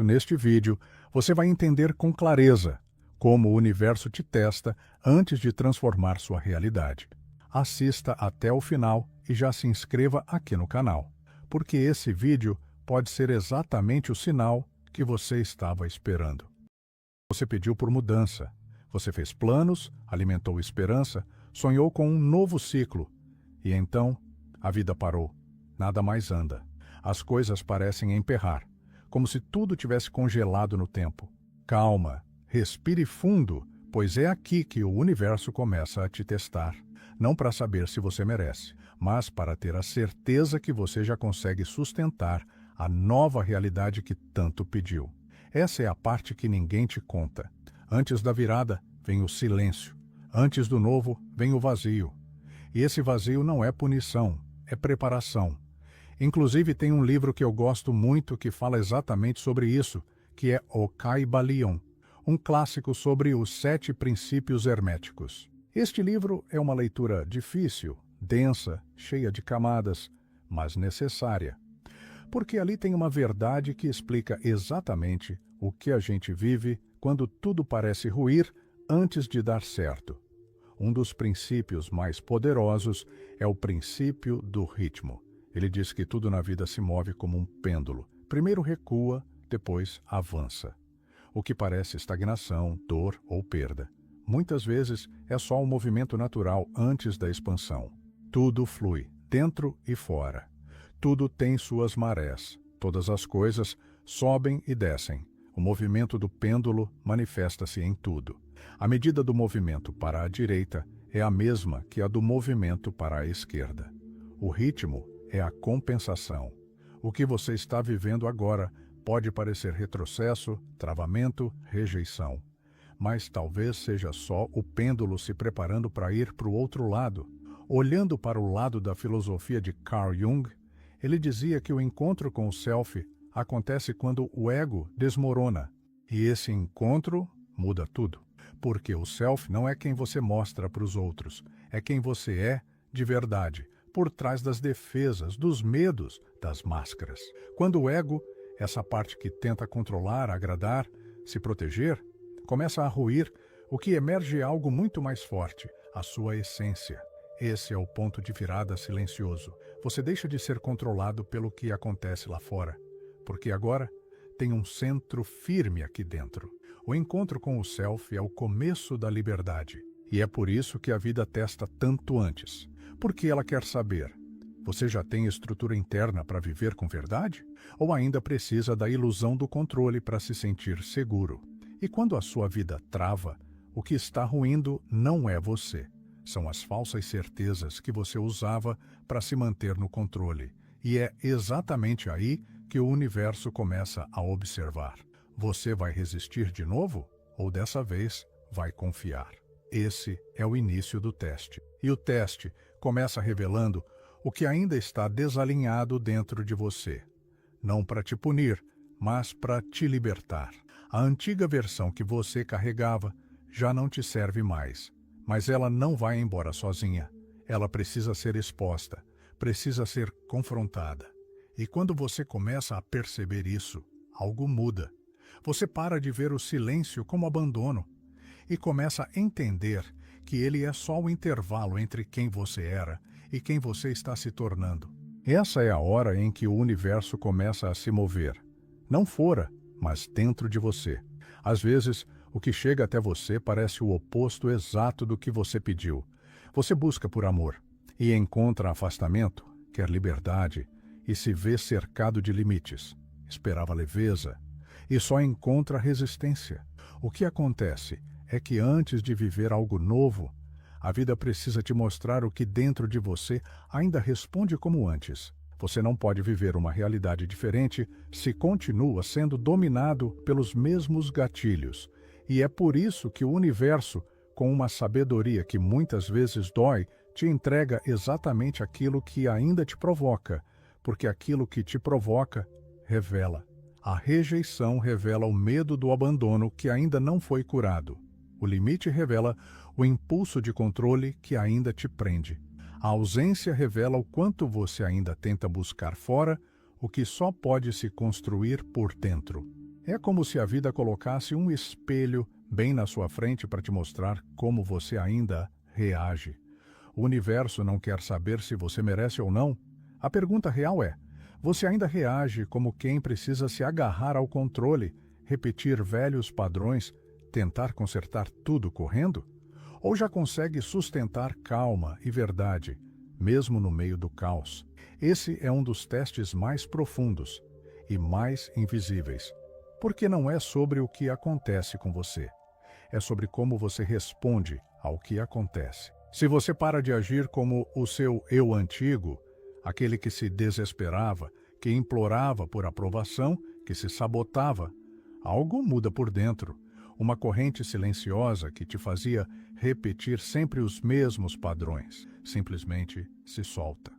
Neste vídeo, você vai entender com clareza como o universo te testa antes de transformar sua realidade. Assista até o final e já se inscreva aqui no canal, porque esse vídeo pode ser exatamente o sinal que você estava esperando. Você pediu por mudança, você fez planos, alimentou esperança, sonhou com um novo ciclo, e então a vida parou, nada mais anda. As coisas parecem emperrar, como se tudo tivesse congelado no tempo. Calma, respire fundo, pois é aqui que o universo começa a te testar. Não para saber se você merece, mas para ter a certeza que você já consegue sustentar a nova realidade que tanto pediu. Essa é a parte que ninguém te conta. Antes da virada, vem o silêncio. Antes do novo, vem o vazio. E esse vazio não é punição, é preparação. Inclusive, tem um livro que eu gosto muito que fala exatamente sobre isso, que é o Kybalion, um clássico sobre os 7 princípios herméticos. Este livro é uma leitura difícil, densa, cheia de camadas, mas necessária. Porque ali tem uma verdade que explica exatamente o que a gente vive quando tudo parece ruir antes de dar certo. Um dos princípios mais poderosos é o princípio do ritmo. Ele diz que tudo na vida se move como um pêndulo. Primeiro recua, depois avança. O que parece estagnação, dor ou perda. Muitas vezes é só um movimento natural antes da expansão. Tudo flui, dentro e fora. Tudo tem suas marés. Todas as coisas sobem e descem. O movimento do pêndulo manifesta-se em tudo. A medida do movimento para a direita é a mesma que a do movimento para a esquerda. O ritmo é a compensação. O que você está vivendo agora pode parecer retrocesso, travamento, rejeição. Mas talvez seja só o pêndulo se preparando para ir para o outro lado. Olhando para o lado da filosofia de Carl Jung, ele dizia que o encontro com o self acontece quando o ego desmorona. E esse encontro muda tudo. Porque o self não é quem você mostra para os outros, é quem você é de verdade, por trás das defesas, dos medos, das máscaras. Quando o ego, essa parte que tenta controlar, agradar, se proteger, começa a ruir, o que emerge é algo muito mais forte, a sua essência. Esse é o ponto de virada silencioso. Você deixa de ser controlado pelo que acontece lá fora, porque agora tem um centro firme aqui dentro. O encontro com o self é o começo da liberdade, e é por isso que a vida testa tanto antes. Porque ela quer saber, você já tem estrutura interna para viver com verdade? Ou ainda precisa da ilusão do controle para se sentir seguro? E quando a sua vida trava, o que está ruindo não é você. São as falsas certezas que você usava para se manter no controle. E é exatamente aí que o universo começa a observar. Você vai resistir de novo? Ou dessa vez vai confiar? Esse é o início do teste. E o teste começa revelando o que ainda está desalinhado dentro de você. Não para te punir, mas para te libertar. A antiga versão que você carregava já não te serve mais. Mas ela não vai embora sozinha. Ela precisa ser exposta, precisa ser confrontada. E quando você começa a perceber isso, algo muda. Você para de ver o silêncio como abandono e começa a entender que ele é só o intervalo entre quem você era e quem você está se tornando. Essa é a hora em que o universo começa a se mover. Não fora, mas dentro de você. Às vezes, o que chega até você parece o oposto exato do que você pediu. Você busca por amor e encontra afastamento, quer liberdade, e se vê cercado de limites. Esperava leveza e só encontra resistência. O que acontece é que antes de viver algo novo, a vida precisa te mostrar o que dentro de você ainda responde como antes. Você não pode viver uma realidade diferente se continua sendo dominado pelos mesmos gatilhos. E é por isso que o universo, com uma sabedoria que muitas vezes dói, te entrega exatamente aquilo que ainda te provoca, porque aquilo que te provoca revela. A rejeição revela o medo do abandono que ainda não foi curado. O limite revela o impulso de controle que ainda te prende. A ausência revela o quanto você ainda tenta buscar fora o que só pode se construir por dentro. É como se a vida colocasse um espelho bem na sua frente para te mostrar como você ainda reage. O universo não quer saber se você merece ou não. A pergunta real é: você ainda reage como quem precisa se agarrar ao controle, repetir velhos padrões, tentar consertar tudo correndo? Ou já consegue sustentar calma e verdade, mesmo no meio do caos? Esse é um dos testes mais profundos e mais invisíveis, porque não é sobre o que acontece com você, é sobre como você responde ao que acontece. Se você para de agir como o seu eu antigo, aquele que se desesperava, que implorava por aprovação, que se sabotava, algo muda por dentro. Uma corrente silenciosa que te fazia repetir sempre os mesmos padrões, simplesmente se solta.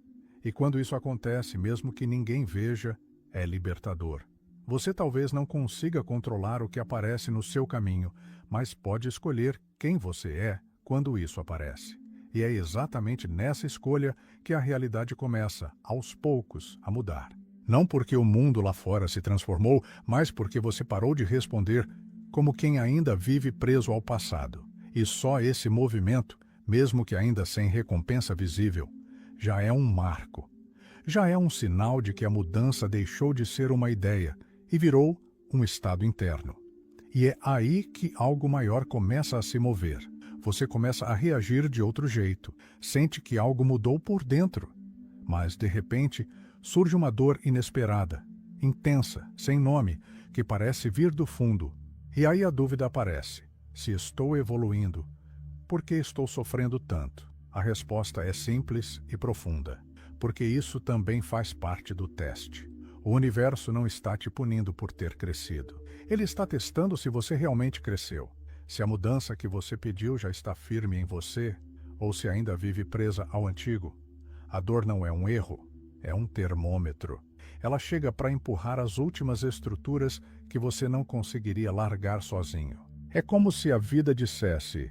E quando isso acontece, mesmo que ninguém veja, é libertador. Você talvez não consiga controlar o que aparece no seu caminho, mas pode escolher quem você é quando isso aparece. E é exatamente nessa escolha que a realidade começa, aos poucos, a mudar. Não porque o mundo lá fora se transformou, mas porque você parou de responder como quem ainda vive preso ao passado. E só esse movimento, mesmo que ainda sem recompensa visível, já é um marco. Já é um sinal de que a mudança deixou de ser uma ideia e virou um estado interno. E é aí que algo maior começa a se mover. Você começa a reagir de outro jeito, sente que algo mudou por dentro. Mas, de repente, surge uma dor inesperada, intensa, sem nome, que parece vir do fundo. E aí a dúvida aparece: se estou evoluindo, por que estou sofrendo tanto? A resposta é simples e profunda: porque isso também faz parte do teste. O universo não está te punindo por ter crescido. Ele está testando se você realmente cresceu, se a mudança que você pediu já está firme em você, ou se ainda vive presa ao antigo. A dor não é um erro, é um termômetro. Ela chega para empurrar as últimas estruturas que você não conseguiria largar sozinho. É como se a vida dissesse: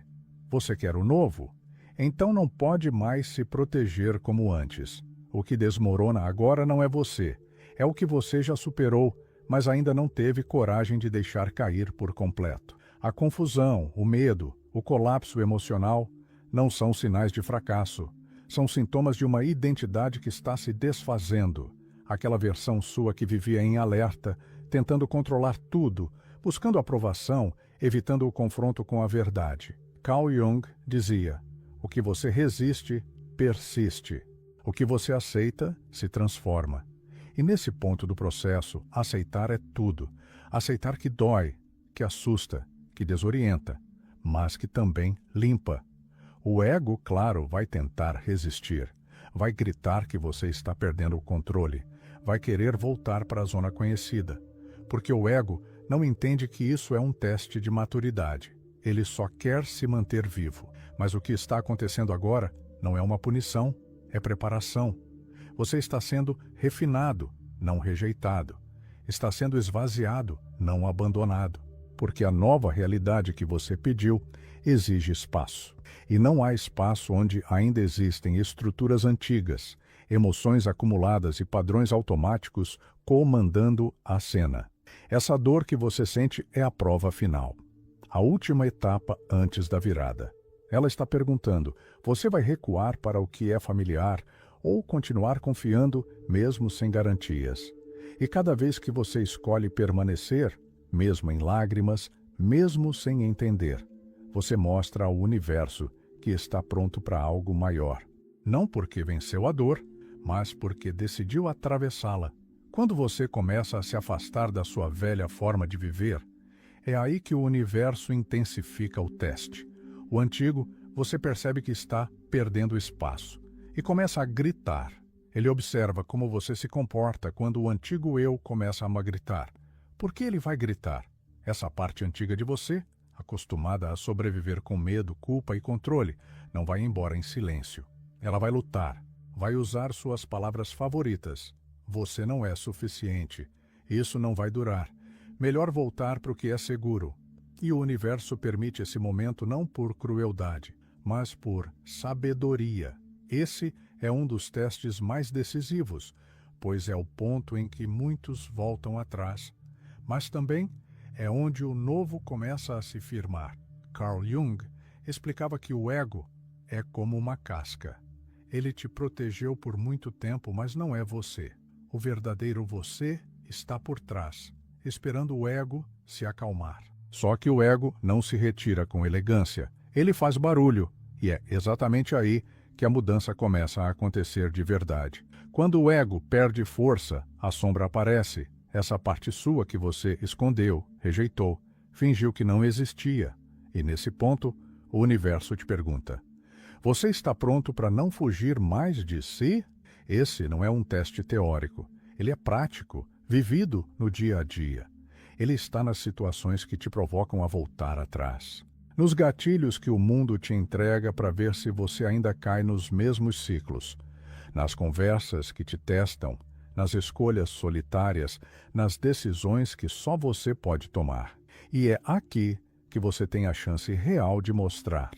você quer o novo? Então não pode mais se proteger como antes. O que desmorona agora não é você, é o que você já superou, mas ainda não teve coragem de deixar cair por completo. A confusão, o medo, o colapso emocional não são sinais de fracasso. São sintomas de uma identidade que está se desfazendo. Aquela versão sua que vivia em alerta, tentando controlar tudo, buscando aprovação, evitando o confronto com a verdade. Carl Jung dizia: o que você resiste, persiste. O que você aceita, se transforma. E nesse ponto do processo, aceitar é tudo. Aceitar que dói, que assusta, que desorienta, mas que também limpa. O ego, claro, vai tentar resistir. Vai gritar que você está perdendo o controle. Vai querer voltar para a zona conhecida. Porque o ego não entende que isso é um teste de maturidade. Ele só quer se manter vivo. Mas o que está acontecendo agora não é uma punição, é preparação. Você está sendo refinado, não rejeitado. Está sendo esvaziado, não abandonado. Porque a nova realidade que você pediu exige espaço. E não há espaço onde ainda existem estruturas antigas, emoções acumuladas e padrões automáticos comandando a cena. Essa dor que você sente é a prova final. A última etapa antes da virada. Ela está perguntando: você vai recuar para o que é familiar ou continuar confiando mesmo sem garantias? E cada vez que você escolhe permanecer, mesmo em lágrimas, mesmo sem entender, você mostra ao universo que está pronto para algo maior. Não porque venceu a dor, mas porque decidiu atravessá-la. Quando você começa a se afastar da sua velha forma de viver, é aí que o universo intensifica o teste. O antigo, você percebe que está perdendo espaço e começa a gritar. Ele observa como você se comporta quando o antigo eu começa a gritar. Por que ele vai gritar? Essa parte antiga de você, acostumada a sobreviver com medo, culpa e controle, não vai embora em silêncio. Ela vai lutar, vai usar suas palavras favoritas. Você não é suficiente. Isso não vai durar. Melhor voltar para o que é seguro. E o universo permite esse momento não por crueldade, mas por sabedoria. Esse é um dos testes mais decisivos, pois é o ponto em que muitos voltam atrás. Mas também É onde o novo começa a se firmar. Carl Jung explicava que o ego é como uma casca. Ele te protegeu por muito tempo, mas não é você. O verdadeiro você está por trás, esperando o ego se acalmar. Só que o ego não se retira com elegância. Ele faz barulho, e é exatamente aí que a mudança começa a acontecer de verdade. Quando o ego perde força, a sombra aparece. Essa parte sua que você escondeu, rejeitou, fingiu que não existia. E nesse ponto, o universo te pergunta: você está pronto para não fugir mais de si? Esse não é um teste teórico. Ele é prático, vivido no dia a dia. Ele está nas situações que te provocam a voltar atrás. Nos gatilhos que o mundo te entrega para ver se você ainda cai nos mesmos ciclos. Nas conversas que te testam, nas escolhas solitárias, nas decisões que só você pode tomar. E é aqui que você tem a chance real de mostrar: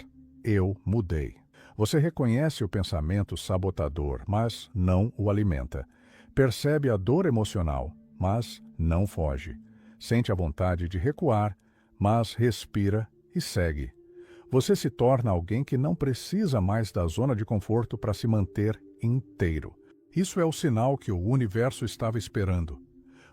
eu mudei. Você reconhece o pensamento sabotador, mas não o alimenta. Percebe a dor emocional, mas não foge. Sente a vontade de recuar, mas respira e segue. Você se torna alguém que não precisa mais da zona de conforto para se manter inteiro. Isso é o sinal que o universo estava esperando,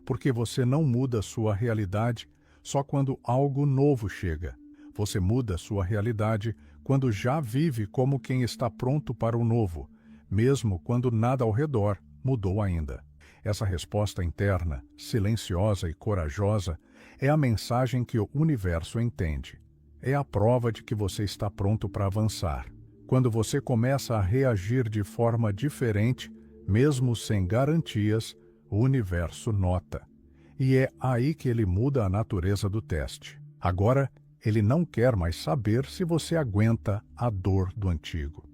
porque você não muda sua realidade só quando algo novo chega. Você muda sua realidade quando já vive como quem está pronto para o novo, mesmo quando nada ao redor mudou ainda. Essa resposta interna, silenciosa e corajosa, é a mensagem que o universo entende. É a prova de que você está pronto para avançar. Quando você começa a reagir de forma diferente, mesmo sem garantias, o universo nota. E é aí que ele muda a natureza do teste. Agora, ele não quer mais saber se você aguenta a dor do antigo.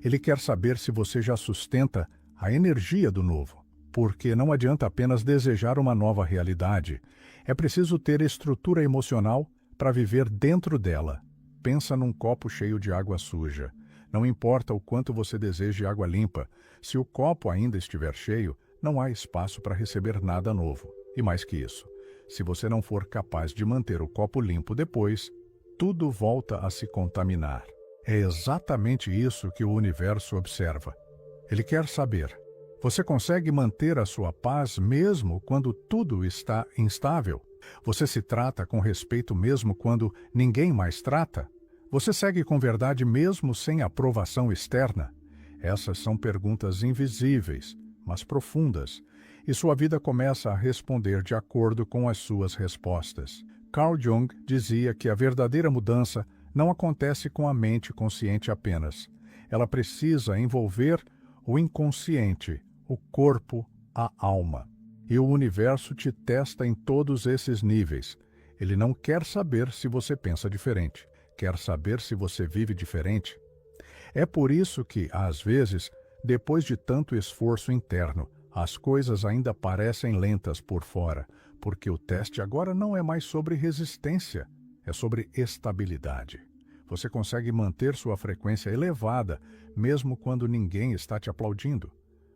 Ele quer saber se você já sustenta a energia do novo. Porque não adianta apenas desejar uma nova realidade. É preciso ter estrutura emocional para viver dentro dela. Pensa num copo cheio de água suja. Não importa o quanto você deseje água limpa, se o copo ainda estiver cheio, não há espaço para receber nada novo. E mais que isso, se você não for capaz de manter o copo limpo depois, tudo volta a se contaminar. É exatamente isso que o universo observa. Ele quer saber: você consegue manter a sua paz mesmo quando tudo está instável? Você se trata com respeito mesmo quando ninguém mais trata? Você segue com verdade mesmo sem aprovação externa? Essas são perguntas invisíveis, mas profundas, e sua vida começa a responder de acordo com as suas respostas. Carl Jung dizia que a verdadeira mudança não acontece com a mente consciente apenas. Ela precisa envolver o inconsciente, o corpo, a alma. E o universo te testa em todos esses níveis. Ele não quer saber se você pensa diferente. Quer saber se você vive diferente. É por isso que, às vezes, depois de tanto esforço interno, as coisas ainda parecem lentas por fora, porque o teste agora não é mais sobre resistência, é sobre estabilidade. Você consegue manter sua frequência elevada, mesmo quando ninguém está te aplaudindo.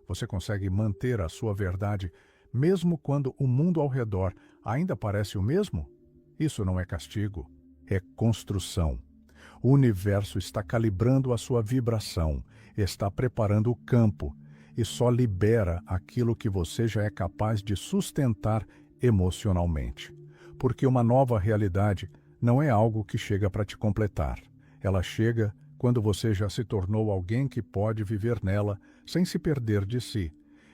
Você consegue manter a sua verdade, mesmo quando o mundo ao redor ainda parece o mesmo? Isso não é castigo, é construção. O universo está calibrando a sua vibração, está preparando o campo e só libera aquilo que você já é capaz de sustentar emocionalmente. Porque uma nova realidade não é algo que chega para te completar. Ela chega quando você já se tornou alguém que pode viver nela sem se perder de si.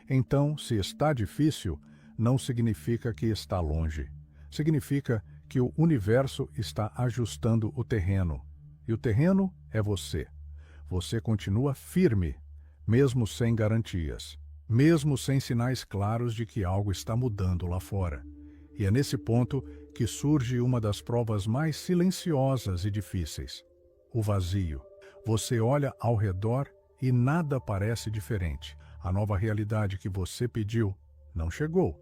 Então, se está difícil, não significa que está longe. Significa que o universo está ajustando o terreno. E o terreno é você. Você continua firme, mesmo sem garantias, mesmo sem sinais claros de que algo está mudando lá fora. E é nesse ponto que surge uma das provas mais silenciosas e difíceis: o vazio. Você olha ao redor e nada parece diferente. A nova realidade que você pediu não chegou.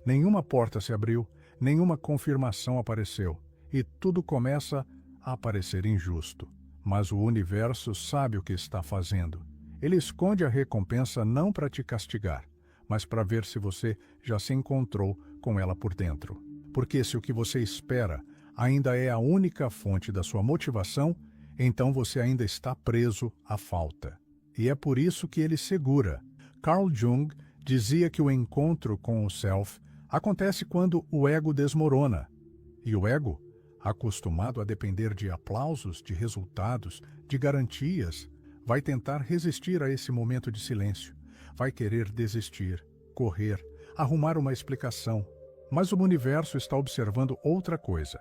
Nenhuma porta se abriu, nenhuma confirmação apareceu, e tudo começa a parecer injusto. Mas o universo sabe o que está fazendo. Ele esconde a recompensa não para te castigar, mas para ver se você já se encontrou com ela por dentro. Porque se o que você espera ainda é a única fonte da sua motivação, então você ainda está preso à falta. E é por isso que ele segura. Carl Jung dizia que o encontro com o self acontece quando o ego desmorona. E o ego, acostumado a depender de aplausos, de resultados, de garantias, vai tentar resistir a esse momento de silêncio. Vai querer desistir, correr, arrumar uma explicação. Mas o universo está observando outra coisa.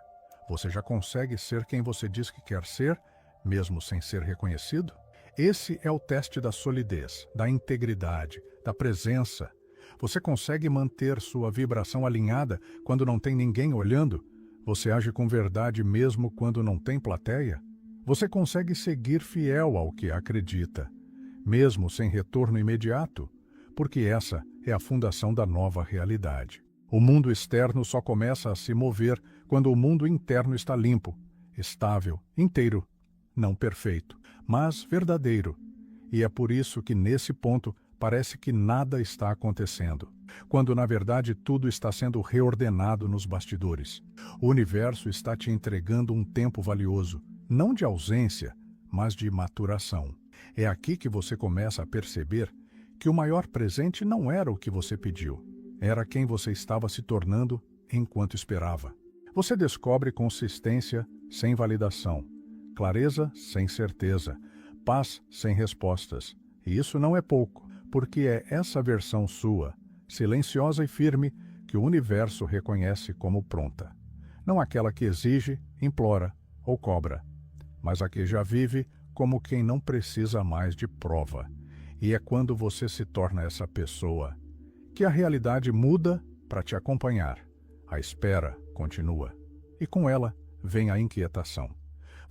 Você já consegue ser quem você diz que quer ser, mesmo sem ser reconhecido? Esse é o teste da solidez, da integridade, da presença. Você consegue manter sua vibração alinhada quando não tem ninguém olhando? Você age com verdade mesmo quando não tem plateia? Você consegue seguir fiel ao que acredita, mesmo sem retorno imediato? Porque essa é a fundação da nova realidade. O mundo externo só começa a se mover quando o mundo interno está limpo, estável, inteiro, não perfeito, mas verdadeiro. E é por isso que nesse ponto parece que nada está acontecendo, quando na verdade tudo está sendo reordenado nos bastidores. O universo está te entregando um tempo valioso, não de ausência, mas de maturação. É aqui que você começa a perceber que o maior presente não era o que você pediu, era quem você estava se tornando enquanto esperava. Você descobre consistência sem validação, clareza sem certeza, paz sem respostas. E isso não é pouco, porque é essa versão sua, silenciosa e firme, que o universo reconhece como pronta. Não aquela que exige, implora ou cobra, mas a que já vive como quem não precisa mais de prova. E é quando você se torna essa pessoa que a realidade muda para te acompanhar. A espera continua. E com ela vem a inquietação.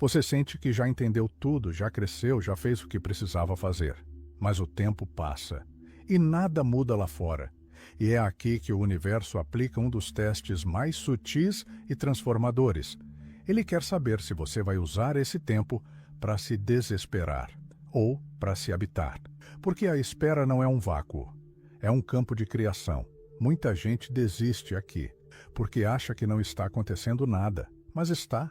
Você sente que já entendeu tudo, já cresceu, já fez o que precisava fazer. Mas o tempo passa e nada muda lá fora. E é aqui que o universo aplica um dos testes mais sutis e transformadores. Ele quer saber se você vai usar esse tempo para se desesperar ou para se habitar. Porque a espera não é um vácuo, é um campo de criação. Muita gente desiste aqui, porque acha que não está acontecendo nada, mas está.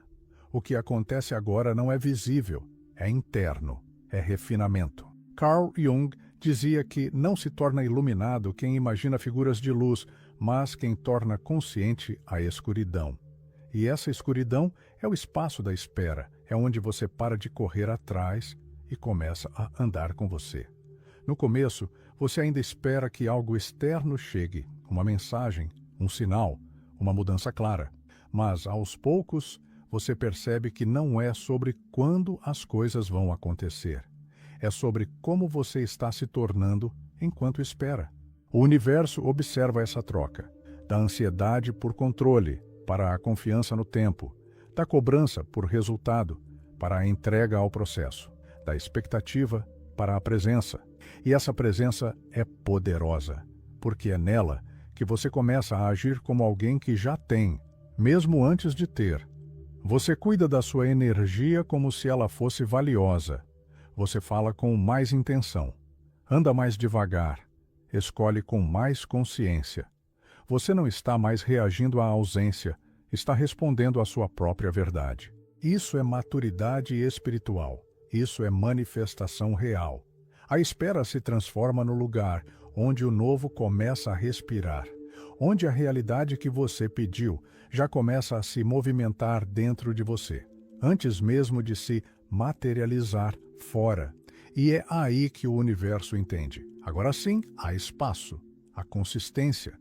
O que acontece agora não é visível, é interno, é refinamento. Carl Jung dizia que não se torna iluminado quem imagina figuras de luz, mas quem torna consciente a escuridão. E essa escuridão é o espaço da espera, é onde você para de correr atrás e começa a andar com você. No começo, você ainda espera que algo externo chegue, uma mensagem, um sinal, uma mudança clara. Mas, aos poucos, você percebe que não é sobre quando as coisas vão acontecer. É sobre como você está se tornando enquanto espera. O universo observa essa troca, da ansiedade por controle para a confiança no tempo, da cobrança por resultado para a entrega ao processo, da expectativa para a presença. E essa presença é poderosa, porque é nela que você começa a agir como alguém que já tem, mesmo antes de ter. Você cuida da sua energia como se ela fosse valiosa. Você fala com mais intenção, anda mais devagar, escolhe com mais consciência. Você não está mais reagindo à ausência, está respondendo à sua própria verdade. Isso é maturidade espiritual, isso é manifestação real. A espera se transforma no lugar onde o novo começa a respirar, onde a realidade que você pediu já começa a se movimentar dentro de você, antes mesmo de se materializar fora. E é aí que o universo entende. Agora sim, há espaço, há consistência,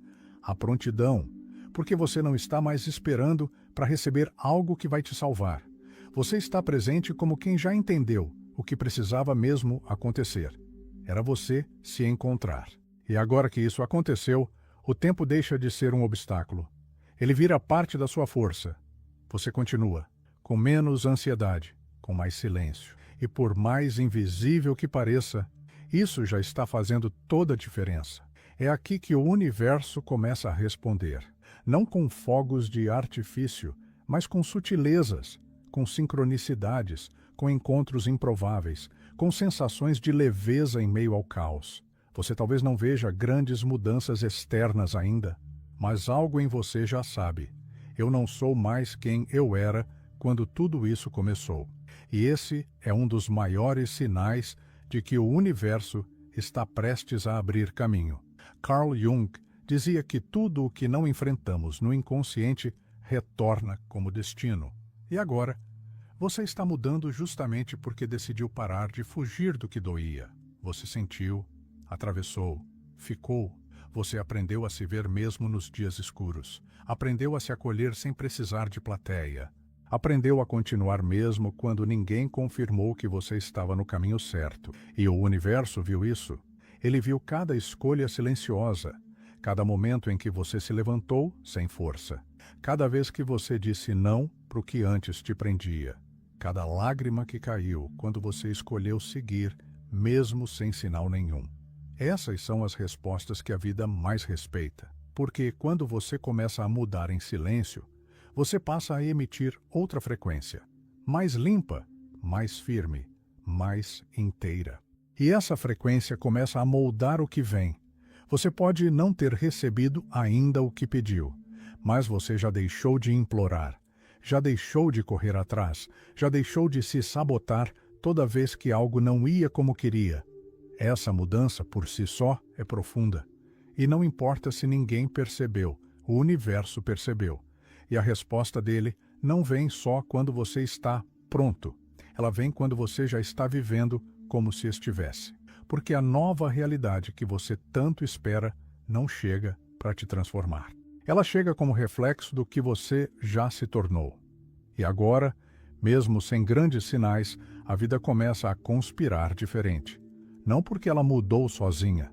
há prontidão, porque você não está mais esperando para receber algo que vai te salvar. Você está presente como quem já entendeu o que precisava mesmo acontecer. Era você se encontrar. E agora que isso aconteceu, o tempo deixa de ser um obstáculo. Ele vira parte da sua força. Você continua, com menos ansiedade, com mais silêncio. E por mais invisível que pareça, isso já está fazendo toda a diferença. É aqui que o universo começa a responder. Não com fogos de artifício, mas com sutilezas, com sincronicidades, com encontros improváveis, com sensações de leveza em meio ao caos. Você talvez não veja grandes mudanças externas ainda, mas algo em você já sabe. Eu não sou mais quem eu era quando tudo isso começou. E esse é um dos maiores sinais de que o universo está prestes a abrir caminho. Carl Jung dizia que tudo o que não enfrentamos no inconsciente retorna como destino. E agora, você está mudando justamente porque decidiu parar de fugir do que doía. Você sentiu, atravessou, ficou. Você aprendeu a se ver mesmo nos dias escuros. Aprendeu a se acolher sem precisar de plateia. Aprendeu a continuar mesmo quando ninguém confirmou que você estava no caminho certo. E o universo viu isso. Ele viu cada escolha silenciosa, cada momento em que você se levantou sem força, cada vez que você disse não para o que antes te prendia, cada lágrima que caiu quando você escolheu seguir, mesmo sem sinal nenhum. Essas são as respostas que a vida mais respeita, porque quando você começa a mudar em silêncio, você passa a emitir outra frequência, mais limpa, mais firme, mais inteira. E essa frequência começa a moldar o que vem. Você pode não ter recebido ainda o que pediu, mas você já deixou de implorar, já deixou de correr atrás, já deixou de se sabotar toda vez que algo não ia como queria. Essa mudança por si só é profunda. E não importa se ninguém percebeu, o universo percebeu. E a resposta dele não vem só quando você está pronto. Ela vem quando você já está vivendo como se estivesse. Porque a nova realidade que você tanto espera não chega para te transformar. Ela chega como reflexo do que você já se tornou. E agora, mesmo sem grandes sinais, a vida começa a conspirar diferente. Não porque ela mudou sozinha,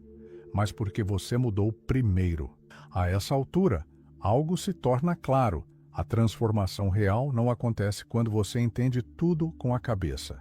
mas porque você mudou primeiro. A essa altura, algo se torna claro. A transformação real não acontece quando você entende tudo com a cabeça.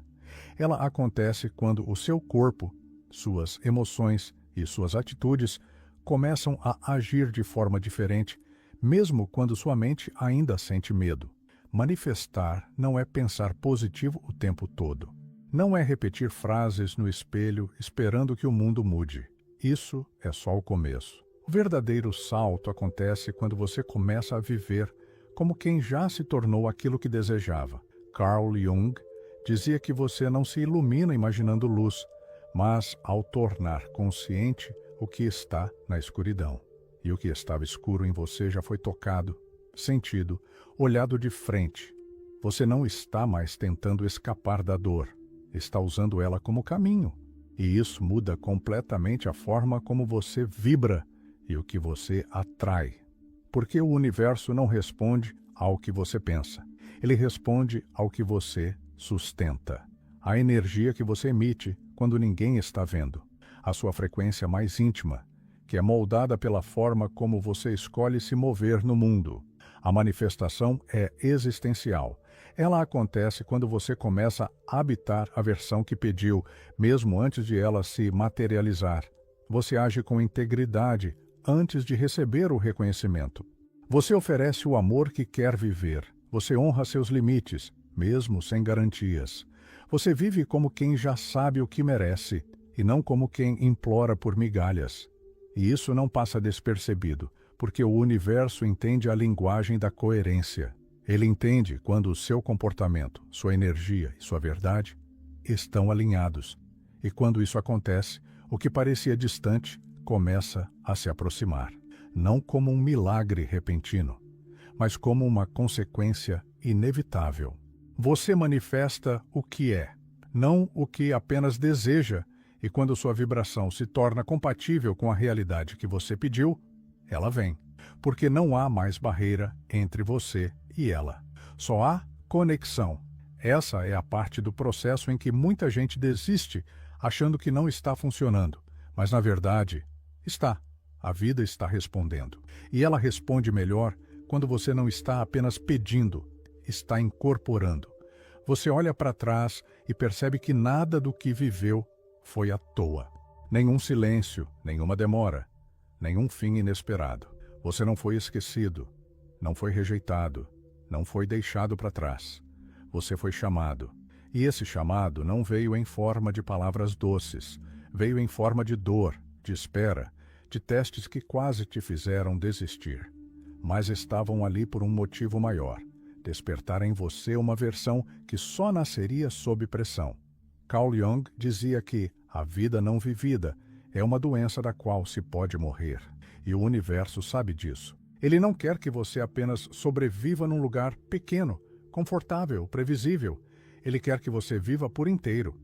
Ela acontece quando o seu corpo, suas emoções e suas atitudes começam a agir de forma diferente, mesmo quando sua mente ainda sente medo. Manifestar não é pensar positivo o tempo todo. Não é repetir frases no espelho esperando que o mundo mude. Isso é só o começo. O verdadeiro salto acontece quando você começa a viver como quem já se tornou aquilo que desejava. Carl Jung dizia que você não se ilumina imaginando luz, mas ao tornar consciente o que está na escuridão. E o que estava escuro em você já foi tocado, sentido, olhado de frente. Você não está mais tentando escapar da dor, está usando ela como caminho. E isso muda completamente a forma como você vibra e o que você atrai. Porque o universo não responde ao que você pensa. Ele responde ao que você sustenta. A energia que você emite quando ninguém está vendo. A sua frequência mais íntima, que é moldada pela forma como você escolhe se mover no mundo. A manifestação é existencial. Ela acontece quando você começa a habitar a versão que pediu, mesmo antes de ela se materializar. Você age com integridade antes de receber o reconhecimento. Você oferece o amor que quer viver. Você honra seus limites, mesmo sem garantias. Você vive como quem já sabe o que merece, e não como quem implora por migalhas. E isso não passa despercebido, porque o universo entende a linguagem da coerência. Ele entende quando o seu comportamento, sua energia e sua verdade estão alinhados. E quando isso acontece, o que parecia distante começa a se aproximar. Não como um milagre repentino, mas como uma consequência inevitável. Você manifesta o que é, não o que apenas deseja, e quando sua vibração se torna compatível com a realidade que você pediu, ela vem, porque não há mais barreira entre você e ela. Só há conexão. Essa é a parte do processo em que muita gente desiste, achando que não está funcionando, mas na verdade, está. A vida está respondendo. E ela responde melhor quando você não está apenas pedindo, está incorporando. Você olha para trás e percebe que nada do que viveu foi à toa. Nenhum silêncio, nenhuma demora, nenhum fim inesperado. Você não foi esquecido, não foi rejeitado, não foi deixado para trás. Você foi chamado. E esse chamado não veio em forma de palavras doces, veio em forma de dor, de espera, de testes que quase te fizeram desistir. mas estavam ali por um motivo maior: despertar em você uma versão que só nasceria sob pressão. Carl Jung dizia que a vida não vivida é uma doença da qual se pode morrer, e o universo sabe disso. Ele não quer que você apenas sobreviva num lugar pequeno, confortável, previsível. Ele quer que você viva por inteiro,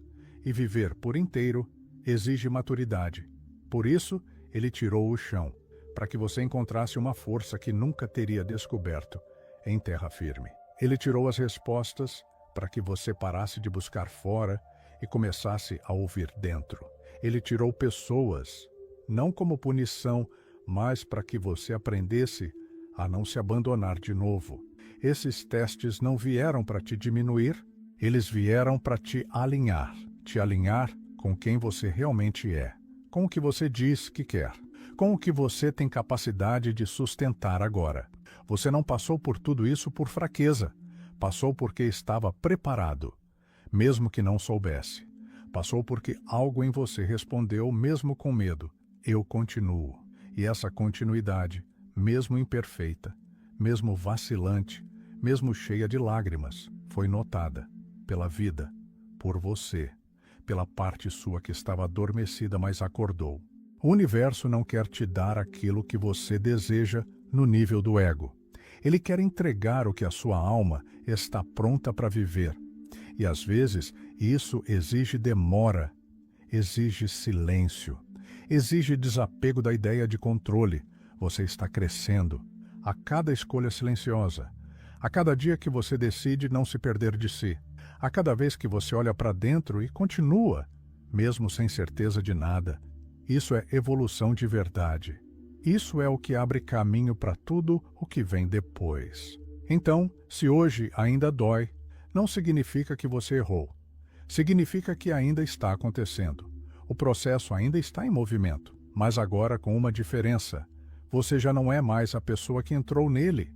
e viver por inteiro exige maturidade. Por isso, ele tirou o chão, para que você encontrasse uma força que nunca teria descoberto em terra firme. Ele tirou as respostas para que você parasse de buscar fora e começasse a ouvir dentro. Ele tirou pessoas, não como punição, mas para que você aprendesse a não se abandonar de novo. Esses testes não vieram para te diminuir, eles vieram para te alinhar com quem você realmente é, com o que você diz que quer, com o que você tem capacidade de sustentar agora. Você não passou por tudo isso por fraqueza, passou porque estava preparado, mesmo que não soubesse. Passou porque algo em você respondeu mesmo com medo: eu continuo. E essa continuidade, mesmo imperfeita, mesmo vacilante, mesmo cheia de lágrimas, foi notada pela vida, por você, pela parte sua que estava adormecida, mas acordou. O universo não quer te dar aquilo que você deseja no nível do ego. Ele quer entregar o que a sua alma está pronta para viver. E às vezes isso exige demora, exige silêncio, exige desapego da ideia de controle. Você está crescendo a cada escolha silenciosa, a cada dia que você decide não se perder de si, a cada vez que você olha para dentro e continua, mesmo sem certeza de nada. Isso é evolução de verdade. Isso é o que abre caminho para tudo o que vem depois. Então, se hoje ainda dói, não significa que você errou. Significa que ainda está acontecendo. O processo ainda está em movimento, mas agora com uma diferença. Você já não é mais a pessoa que entrou nele.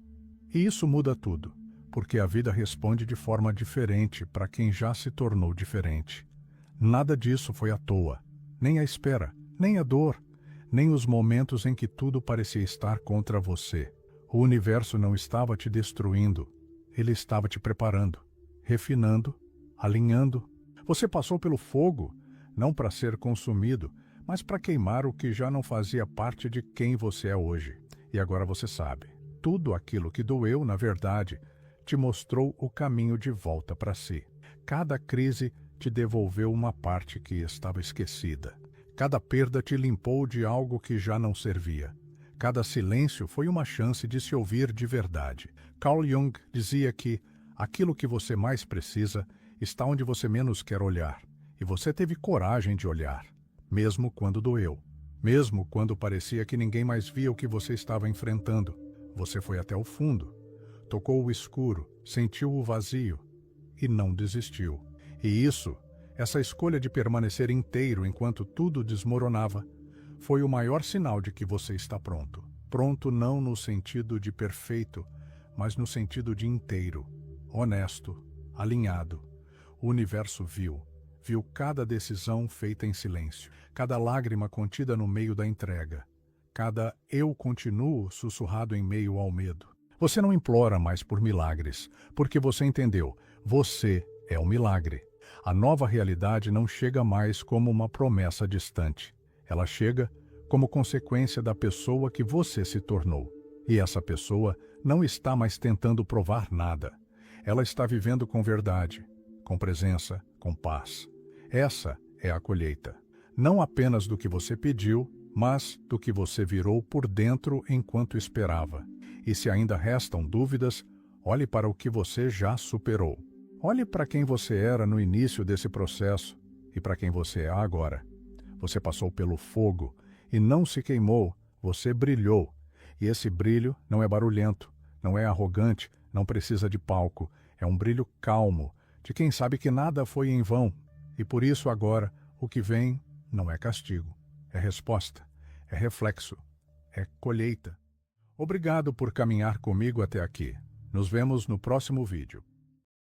E isso muda tudo, porque a vida responde de forma diferente para quem já se tornou diferente. Nada disso foi à toa, nem a espera, nem a dor, nem os momentos em que tudo parecia estar contra você. O universo não estava te destruindo, ele estava te preparando, refinando, alinhando. Você passou pelo fogo, não para ser consumido, mas para queimar o que já não fazia parte de quem você é hoje. E agora você sabe, tudo aquilo que doeu, na verdade, te mostrou o caminho de volta para si. Cada crise te devolveu uma parte que estava esquecida. Cada perda te limpou de algo que já não servia. Cada silêncio foi uma chance de se ouvir de verdade. Carl Jung dizia que aquilo que você mais precisa está onde você menos quer olhar. E você teve coragem de olhar, mesmo quando doeu. Mesmo quando parecia que ninguém mais via o que você estava enfrentando. Você foi até o fundo. Tocou o escuro, sentiu o vazio e não desistiu. E essa escolha de permanecer inteiro enquanto tudo desmoronava, foi o maior sinal de que você está pronto. Pronto não no sentido de perfeito, mas no sentido de inteiro, honesto, alinhado. O universo viu cada decisão feita em silêncio, cada lágrima contida no meio da entrega, cada eu continuo sussurrado em meio ao medo. Você não implora mais por milagres, porque você entendeu, você é um milagre. A nova realidade não chega mais como uma promessa distante. Ela chega como consequência da pessoa que você se tornou. E essa pessoa não está mais tentando provar nada. Ela está vivendo com verdade, com presença, com paz. Essa é a colheita. Não apenas do que você pediu, mas do que você virou por dentro enquanto esperava. E se ainda restam dúvidas, olhe para o que você já superou. Olhe para quem você era no início desse processo e para quem você é agora. Você passou pelo fogo e não se queimou, você brilhou. E esse brilho não é barulhento, não é arrogante, não precisa de palco. É um brilho calmo, de quem sabe que nada foi em vão. E por isso agora, o que vem não é castigo, é resposta, é reflexo, é colheita. Obrigado por caminhar comigo até aqui. Nos vemos no próximo vídeo.